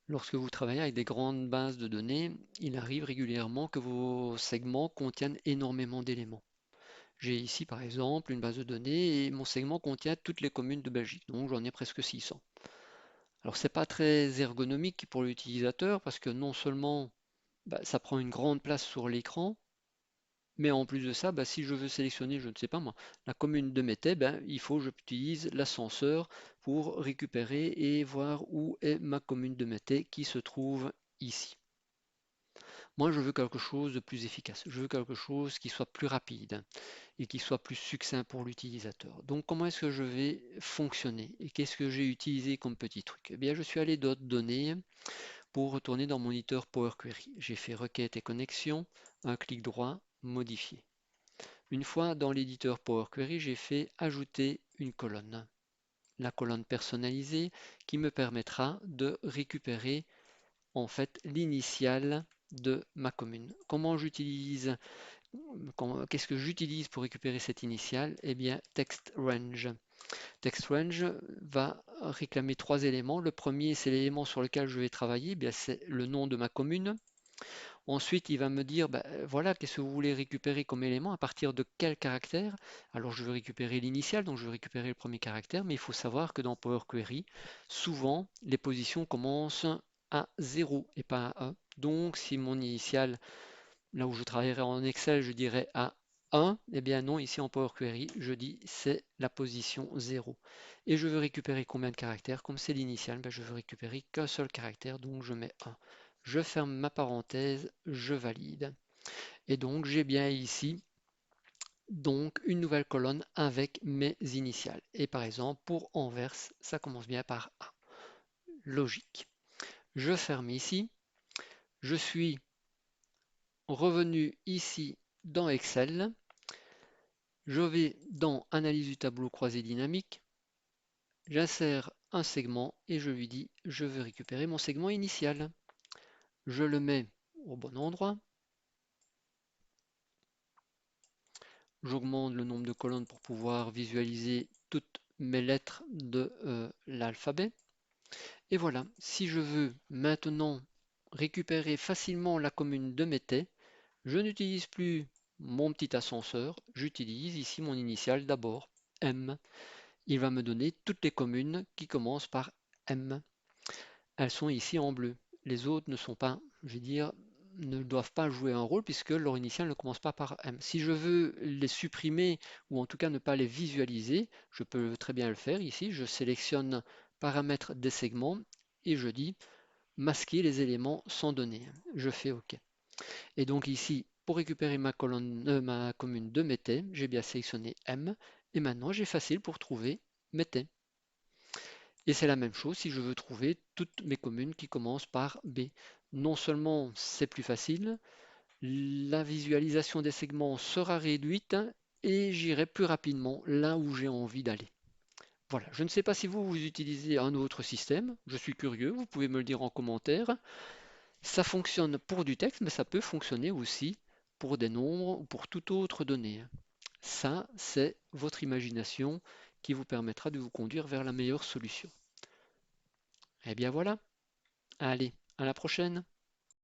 Lorsque vous travaillez avec des grandes bases de données, il arrive régulièrement que vos segments contiennent énormément d'éléments. J'ai ici par exemple une base de données et mon segment contient toutes les communes de Belgique, donc j'en ai presque 600. Alors c'est pas très ergonomique pour l'utilisateur parce que non seulement ça prend une grande place sur l'écran, mais en plus de ça, si je veux sélectionner, je ne sais pas moi, la commune de Mettez, il faut que j'utilise l'ascenseur pour récupérer et voir où est ma commune de Mettez qui se trouve ici. Moi, je veux quelque chose de plus efficace. Je veux quelque chose qui soit plus rapide et qui soit plus succinct pour l'utilisateur. Donc, comment est-ce que je vais fonctionner et qu'est-ce que j'ai utilisé comme petit truc? Eh bien, je suis allé dans Données pour retourner dans mon éditeur Power Query. J'ai fait Requête et connexion, un clic droit, modifier. Une fois dans l'éditeur Power Query, j'ai fait ajouter une colonne. La colonne personnalisée qui me permettra de récupérer en fait l'initiale de ma commune. Comment j'utilise, qu'est-ce que j'utilise pour récupérer cette initiale? Eh bien, text range. Text range va réclamer trois éléments. Le premier, c'est l'élément sur lequel je vais travailler, eh bien c'est le nom de ma commune. Ensuite, il va me dire, voilà, qu'est-ce que vous voulez récupérer comme élément, à partir de quel caractère? Alors, je veux récupérer l'initiale, donc je veux récupérer le premier caractère, mais il faut savoir que dans Power Query, souvent, les positions commencent à 0 et pas à 1. Donc, si mon initiale, là où je travaillerai en Excel, je dirais à 1, eh bien non, ici en Power Query, je dis c'est la position 0. Et je veux récupérer combien de caractères? Comme c'est l'initiale, je veux récupérer qu'un seul caractère, donc je mets 1. Je ferme ma parenthèse, je valide. Et donc j'ai bien ici donc une nouvelle colonne avec mes initiales. Et par exemple, pour Anvers, ça commence bien par A. Logique. Je ferme ici. Je suis revenu ici dans Excel. Je vais dans Analyse du tableau croisé dynamique. J'insère un segment et je lui dis je veux récupérer mon segment initial. Je le mets au bon endroit. J'augmente le nombre de colonnes pour pouvoir visualiser toutes mes lettres de l'alphabet. Et voilà, si je veux maintenant récupérer facilement la commune de Mettez, je n'utilise plus mon petit ascenseur, j'utilise ici mon initiale d'abord, M. Il va me donner toutes les communes qui commencent par M. Elles sont ici en bleu. Les autres ne sont pas, je vais dire, ne doivent pas jouer un rôle puisque leur initiale ne commence pas par M. Si je veux les supprimer ou en tout cas ne pas les visualiser, je peux très bien le faire ici. Je sélectionne paramètres des segments et je dis masquer les éléments sans données. Je fais OK. Et donc ici, pour récupérer ma commune de Mettez, j'ai bien sélectionné M et maintenant j'ai facile pour trouver Mettez. Et c'est la même chose si je veux trouver toutes mes communes qui commencent par B. Non seulement c'est plus facile, la visualisation des segments sera réduite et j'irai plus rapidement là où j'ai envie d'aller. Voilà, je ne sais pas si vous utilisez un autre système, je suis curieux, vous pouvez me le dire en commentaire. Ça fonctionne pour du texte, mais ça peut fonctionner aussi pour des nombres ou pour toute autre donnée. Ça, c'est votre imagination qui vous permettra de vous conduire vers la meilleure solution. Eh bien voilà, allez, à la prochaine!